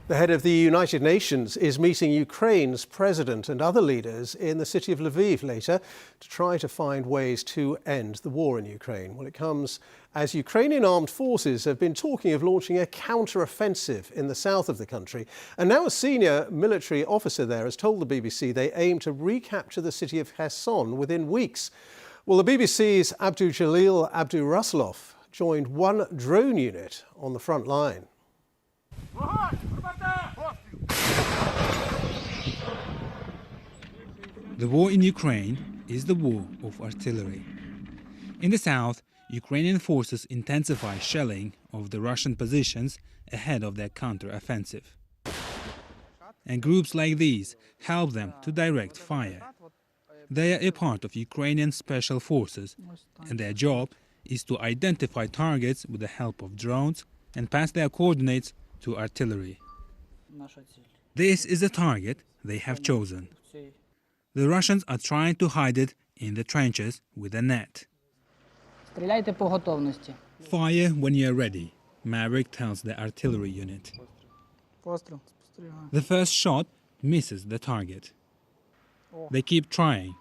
The head of the United Nations is meeting Ukraine's president and other leaders in the city of Lviv later to try to find ways to end the war in Ukraine. Well, it comes as Ukrainian armed forces have been talking of launching a counter-offensive in the south of the country. And now a senior military officer there has told the BBC they aim to recapture the city of Kherson within weeks. Well, the BBC's Abdul Rasulov joined one drone unit on the front line. The war in Ukraine is the war of artillery. In the south, Ukrainian forces intensify shelling of the Russian positions ahead of their counter-offensive. And groups like these help them to direct fire. They are a part of Ukrainian special forces, and their job is to identify targets with the help of drones and pass their coordinates to artillery. This is the target they have chosen. The Russians are trying to hide it in the trenches with a net. Fire when you are ready, Maverick tells the artillery unit. The first shot misses the target. They keep trying.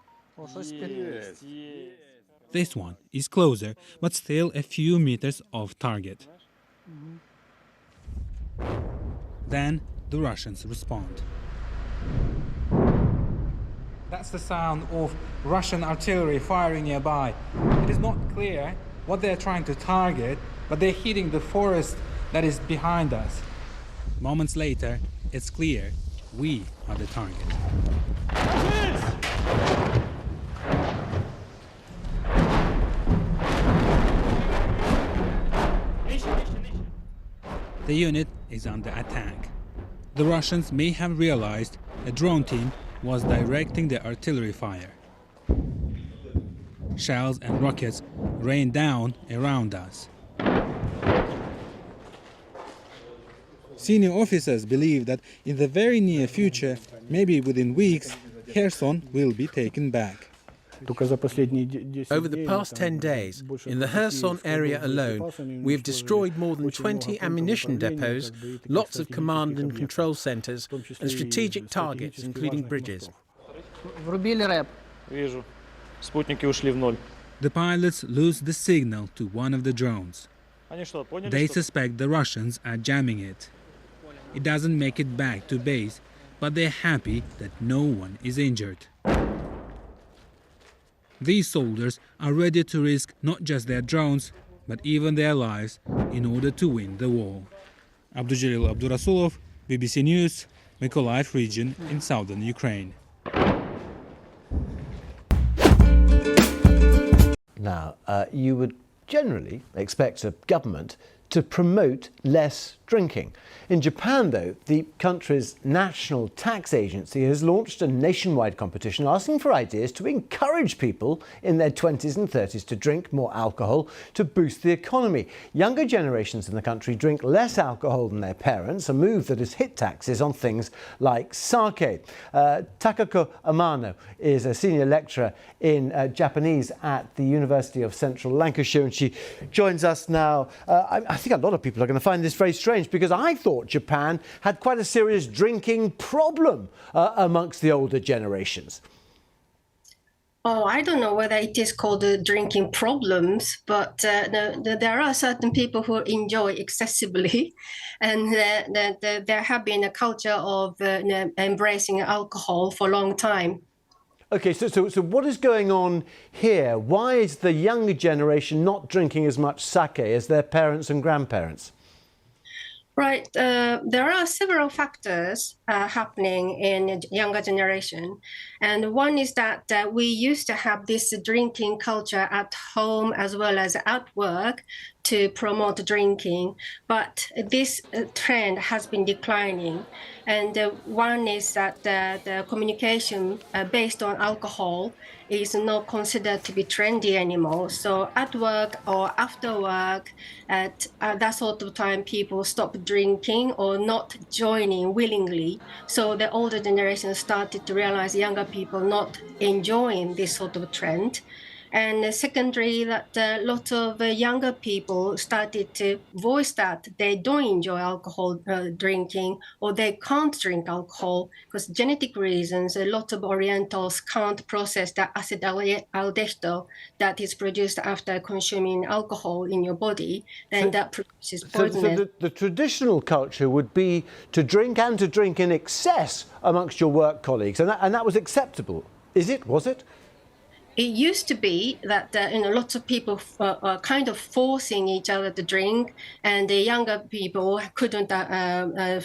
This one is closer, but still a few meters off target. Then the Russians respond. That's the sound of Russian artillery firing nearby. It is not clear what they're trying to target, but they're hitting the forest that is behind us. Moments later, it's clear we are the target. The unit is under attack. The Russians may have realized a drone team was directing the artillery fire. Shells and rockets rain down around us. Senior officers believe that in the very near future, maybe within weeks, Kherson will be taken back. Over the past 10 days, in the Kherson area alone, we have destroyed more than 20 ammunition depots, lots of command and control centres, and strategic targets, including bridges. The pilots lose the signal to one of the drones. They suspect the Russians are jamming it. It doesn't make it back to base, but they're happy that no one is injured. These soldiers are ready to risk not just their drones, but even their lives in order to win the war. Abdul Rasulov, BBC News, Mykolaiv region in southern Ukraine. Now, you would generally expect a government to promote less drinking. In Japan, though, the country's national tax agency has launched a nationwide competition asking for ideas to encourage people in their 20s and 30s to drink more alcohol to boost the economy. Younger generations in the country drink less alcohol than their parents, a move that has hit taxes on things like sake. Takako Amano is a senior lecturer in Japanese at the University of Central Lancashire, and she joins us now. I think a lot of people are going to find this very strange, because I thought Japan had quite a serious drinking problem amongst the older generations. Oh, I don't know whether it is called drinking problems, but there are certain people who enjoy excessively, and there have been a culture of embracing alcohol for a long time. Okay, so what is going on here? Why is the younger generation not drinking as much sake as their parents and grandparents? Right. There are several factors happening in the younger generation. And one is that we used to have this drinking culture at home as well as at work to promote drinking. But this trend has been declining. And one is that the communication based on alcohol is not considered to be trendy anymore. So at work or after work, at that sort of time, people stop drinking or not joining willingly. So the older generation started to realize younger people not enjoying this sort of trend. And secondly, that a lot of younger people started to voice that they don't enjoy alcohol drinking, or they can't drink alcohol because genetic reasons. A lot of Orientals can't process the acid aldehyde that is produced after consuming alcohol in your body, and that produces poisoning. So the traditional culture would be to drink and to drink in excess amongst your work colleagues, and that was acceptable. Is it? Was it? It used to be that lots of people are kind of forcing each other to drink, and the younger people couldn't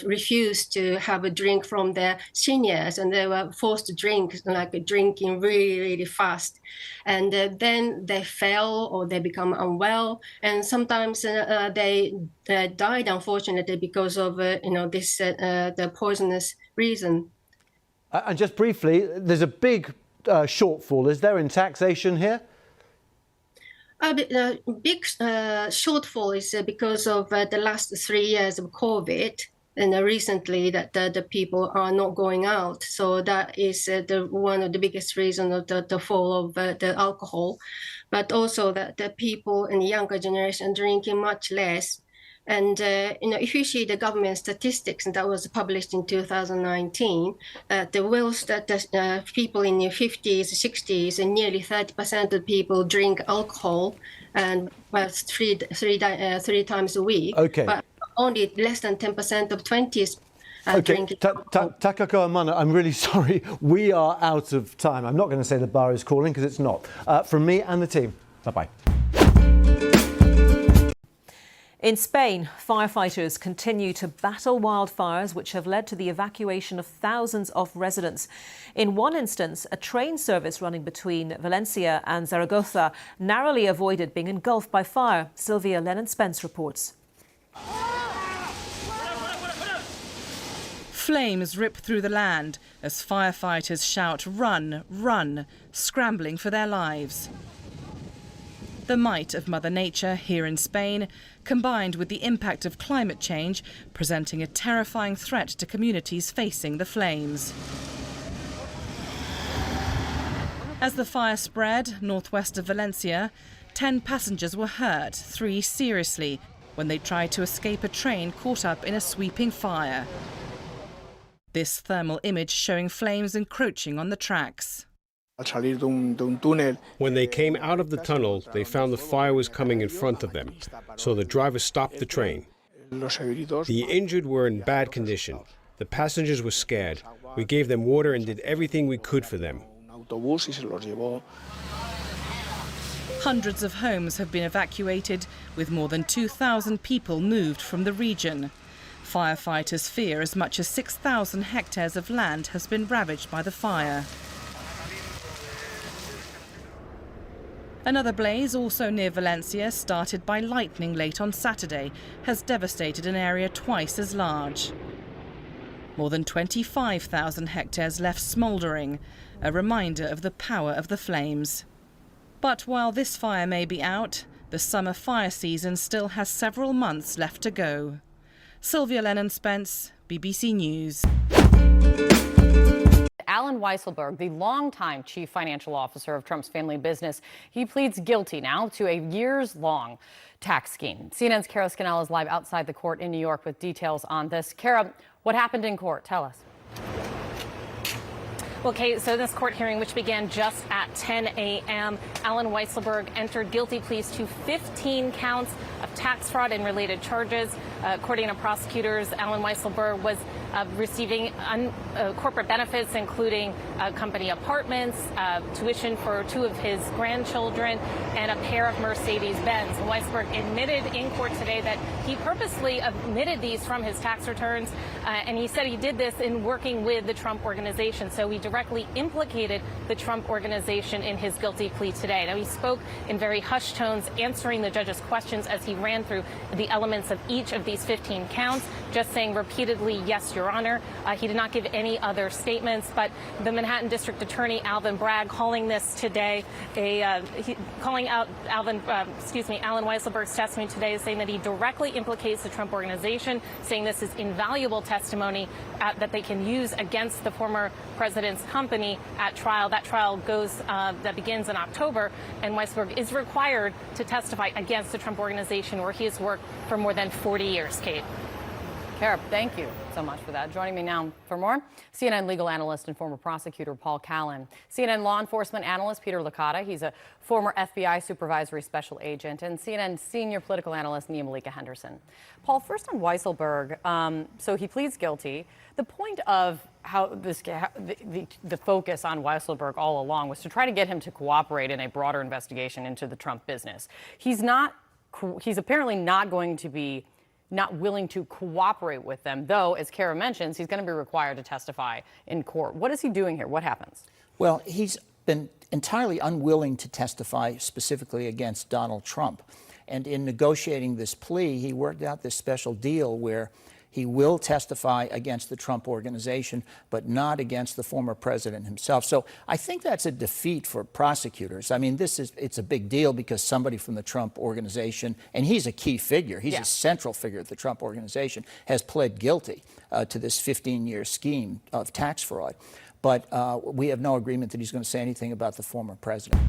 refuse to have a drink from their seniors, and they were forced to drink, like drinking really, really fast. And then they fell or they become unwell, and sometimes they died, unfortunately, because of this the poisonous reason. And just briefly, there's a big shortfall, is there, in taxation here? A big shortfall is because of the last 3 years of COVID, and recently that the people are not going out. So that is one of the biggest reasons of the fall of the alcohol, but also that the people in the younger generation drinking much less. And if you see the government statistics that was published in 2019, the wills that people in their 50s, 60s, and nearly 30% of people drink alcohol, and three times a week. Okay. But only less than 10% of 20s. Okay, Takako Amano, I'm really sorry. We are out of time. I'm not going to say the bar is calling because it's not. From me and the team, bye-bye. In Spain, firefighters continue to battle wildfires which have led to the evacuation of thousands of residents. In one instance, a train service running between Valencia and Zaragoza narrowly avoided being engulfed by fire. Sylvia Lennon-Spence reports. Flames rip through the land as firefighters shout, "Run, run," scrambling for their lives. The might of Mother Nature here in Spain, combined with the impact of climate change, presenting a terrifying threat to communities facing the flames. As the fire spread northwest of Valencia, 10 passengers were hurt, 3 seriously, when they tried to escape a train caught up in a sweeping fire. This thermal image showing flames encroaching on the tracks. When they came out of the tunnel, they found the fire was coming in front of them, so the driver stopped the train. The injured were in bad condition. The passengers were scared. We gave them water and did everything we could for them. Hundreds of homes have been evacuated, with more than 2,000 people moved from the region. Firefighters fear as much as 6,000 hectares of land has been ravaged by the fire. Another blaze, also near Valencia, started by lightning late on Saturday, has devastated an area twice as large. More than 25,000 hectares left smouldering, a reminder of the power of the flames. But while this fire may be out, the summer fire season still has several months left to go. Sylvia Lennon-Spence, BBC News. Alan Weisselberg, the longtime chief financial officer of Trump's family business, he pleads guilty now to a years-long tax scheme. CNN's Kara Scannell is live outside the court in New York with details on this. Kara, what happened in court? Tell us. Well, Kate, so this court hearing, which began just at 10 a.m., Alan Weisselberg entered guilty pleas to 15 counts of tax fraud and related charges. According to prosecutors, Alan Weisselberg was receiving corporate benefits, including company apartments, tuition for 2 of his grandchildren, and a pair of Mercedes-Benz. Weisselberg admitted in court today that he purposely omitted these from his tax returns, and he said he did this in working with the Trump Organization. So he directly implicated the Trump Organization in his guilty plea today. Now, he spoke in very hushed tones, answering the judge's questions as he ran through the elements of each of these 15 counts, just saying repeatedly, "Yes, Your Honor." He did not give any other statements, but the Manhattan District Attorney Alvin Bragg calling this today, calling out Alan Weisselberg's testimony today, saying that he directly implicates the Trump Organization, saying this is invaluable testimony that they can use against the former president's Biden's company at trial. That trial that begins in October, and Weisselberg is required to testify against the Trump Organization, where he has worked for more than 40 years, Kate. Kara, thank you so much for that. Joining me now for more, CNN legal analyst and former prosecutor Paul Callan, CNN law enforcement analyst Peter Licata, he's a former FBI supervisory special agent, and CNN senior political analyst Nia Malika Henderson. Paul, first on Weisselberg, so he pleads guilty. The point of how the focus on Weisselberg all along was to try to get him to cooperate in a broader investigation into the Trump business. He's apparently not going to be willing to cooperate with them, though, as Kara mentions, he's going to be required to testify in court. What is he doing here? What happens? Well, he's been entirely unwilling to testify specifically against Donald Trump. And in negotiating this plea, he worked out this special deal where he will testify against the Trump Organization, but not against the former president himself. So I think that's a defeat for prosecutors. I mean, it's a big deal because somebody from the Trump Organization, and he's a key figure, he's a central figure of the Trump Organization, has pled guilty to this 15-year scheme of tax fraud. But we have no agreement that he's going to say anything about the former president.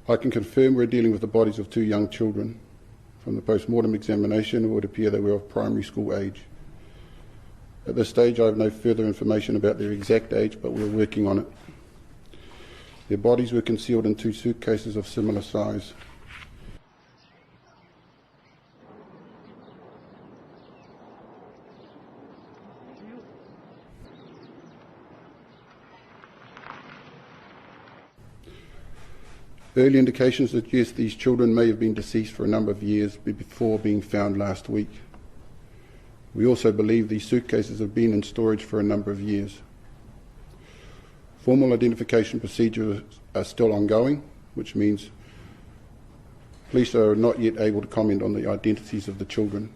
I can confirm we're dealing with the bodies of 2 young children. From the post-mortem examination, it would appear they were of primary school age. At this stage, I have no further information about their exact age, but we're working on it. Their bodies were concealed in 2 suitcases of similar size. Early indications suggest these children may have been deceased for a number of years before being found last week. We also believe these suitcases have been in storage for a number of years. Formal identification procedures are still ongoing, which means police are not yet able to comment on the identities of the children.